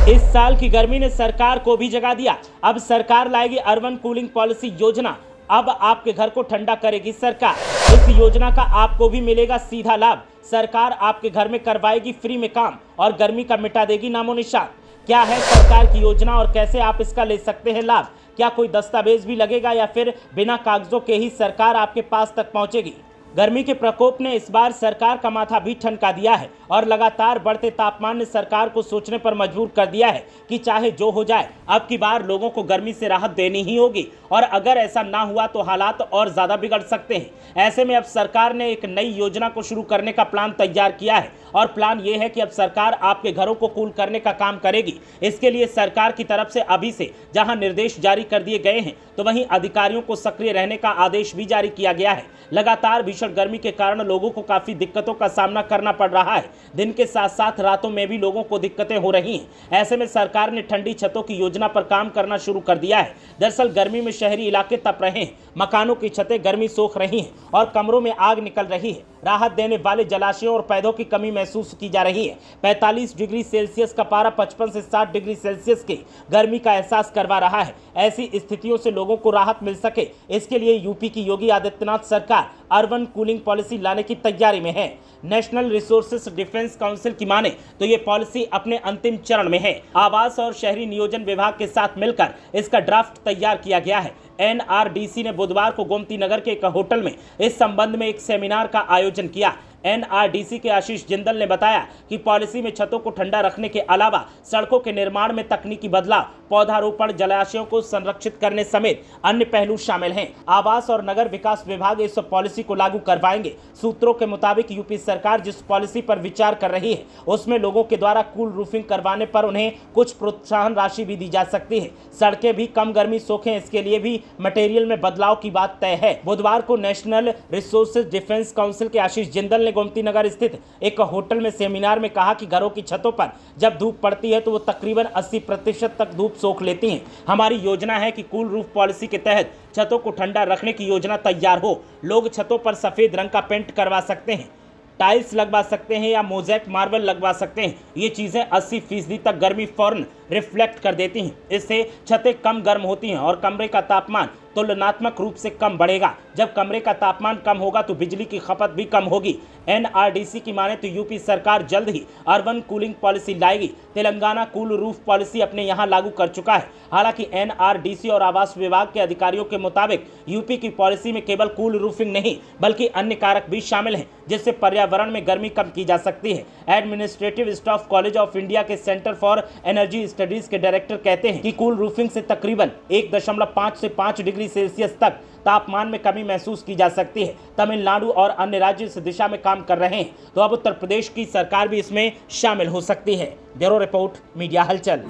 इस साल की गर्मी ने सरकार को भी जगा दिया। अब सरकार लाएगी अर्बन कूलिंग पॉलिसी योजना। अब आपके घर को ठंडा करेगी सरकार। इस योजना का आपको भी मिलेगा सीधा लाभ। सरकार आपके घर में करवाएगी फ्री में काम और गर्मी का मिटा देगी नामो निशान। क्या है सरकार की योजना और कैसे आप इसका ले सकते हैं लाभ? क्या कोई दस्तावेज भी लगेगा या फिर बिना कागजों के ही सरकार आपके पास तक पहुंचेगी? गर्मी के प्रकोप ने इस बार सरकार का माथा भी ठनका दिया है और लगातार बढ़ते तापमान ने सरकार को सोचने पर मजबूर कर दिया है कि चाहे जो हो जाए, अब की बार लोगों को गर्मी से राहत देनी ही होगी और अगर ऐसा ना हुआ तो हालात और ज़्यादा बिगड़ सकते हैं। ऐसे में अब सरकार ने एक नई योजना को शुरू करने का प्लान तैयार किया है और प्लान ये है कि अब सरकार आपके घरों को कूल करने का काम करेगी। इसके लिए सरकार की तरफ से अभी से जहां निर्देश जारी कर दिए गए हैं, तो वहीं अधिकारियों को सक्रिय रहने का आदेश भी जारी किया गया है। लगातार भीषण गर्मी के कारण लोगों को काफ़ी दिक्कतों का सामना करना पड़ रहा है। दिन के साथ साथ रातों में भी लोगों को दिक्कतें हो रही हैं। ऐसे में सरकार ने ठंडी छतों की योजना पर काम करना शुरू कर दिया है। दरअसल गर्मी में शहरी इलाके तप रहे हैं, मकानों की छतें गर्मी सोख रही हैं और कमरों में आग निकल रही है। राहत देने वाले जलाशयों और पौधों की कमी महसूस की जा रही है। 45 डिग्री सेल्सियस का पारा 55 से 60 डिग्री सेल्सियस की गर्मी का एहसास करवा रहा है। ऐसी स्थितियों से लोगों को राहत मिल सके, इसके लिए यूपी की योगी आदित्यनाथ सरकार अर्बन कूलिंग पॉलिसी लाने की तैयारी में है। नेशनल रिसोर्सेज डिफेंस काउंसिल की माने तो ये पॉलिसी अपने अंतिम चरण में है। आवास और शहरी नियोजन विभाग के साथ मिलकर इसका ड्राफ्ट तैयार किया गया है। एनआरडीसी ने बुधवार को गोमती नगर के एक होटल में इस संबंध में एक सेमिनार का आयोजन किया। एनआरडीसी के आशीष जिंदल ने बताया कि पॉलिसी में छतों को ठंडा रखने के अलावा सड़कों के निर्माण में तकनीकी बदलाव, पौधारोपण, जलाशयों को संरक्षित करने समेत अन्य पहलू शामिल हैं। आवास और नगर विकास विभाग इस पॉलिसी को लागू करवाएंगे। सूत्रों के मुताबिक यूपी सरकार जिस पॉलिसी पर विचार कर रही है, उसमें लोगों के द्वारा कूल रूफिंग करवाने पर उन्हें कुछ प्रोत्साहन राशि भी दी जा सकती है। सड़कें भी कम गर्मी सोखें, इसके लिए भी मटेरियल में बदलाव की बात तय है। बुधवार को नेशनल रिसोर्सेज डिफेंस काउंसिल के आशीष जिंदल ने गोमती नगर स्थित एक होटल में सेमिनार में कहा कि घरों की छतों पर जब धूप पड़ती है तो वो तकरीबन 80% तक धूप सोख लेती हैं। हमारी योजना है कि कूल रूफ पॉलिसी के तहत छतों को ठंडा रखने की योजना तैयार हो। लोग छतों पर सफेद रंग का पेंट करवा सकते हैं, टाइल्स लगवा सकते हैं या मोज़ेक मार्बल लगवा सकते हैं। ये चीज़ें 80% तक गर्मी फौरन रिफ्लेक्ट कर देती हैं। इससे छतें कम गर्म होती हैं और कमरे का तापमान तुलनात्मक रूप से कम बढ़ेगा। जब कमरे का तापमान कम होगा तो बिजली की खपत भी कम होगी। एनआरडीसी की माने तो यूपी सरकार जल्द ही अर्बन कूलिंग पॉलिसी लाएगी। तेलंगाना कूल रूफ पॉलिसी अपने यहाँ लागू कर चुका है। हालांकि एनआरडीसी और आवास विभाग के अधिकारियों के मुताबिक यूपी की पॉलिसी में केवल कूल रूफिंग नहीं बल्कि अन्य कारक भी शामिल हैं, जिससे पर्यावरण में गर्मी कम की जा सकती है। Administrative staff college of India के सेंटर फॉर एनर्जी स्टडीज के डायरेक्टर कहते हैं कि कूल रूफिंग से तकरीबन 1.5 से 5 डिग्री सेल्सियस तक तापमान में कमी महसूस की जा सकती है। तमिलनाडु और अन्य राज्य इस दिशा में काम कर रहे हैं, तो अब उत्तर प्रदेश की सरकार भी इसमें शामिल हो सकती है। ब्यूरो रिपोर्ट, मीडिया हलचल।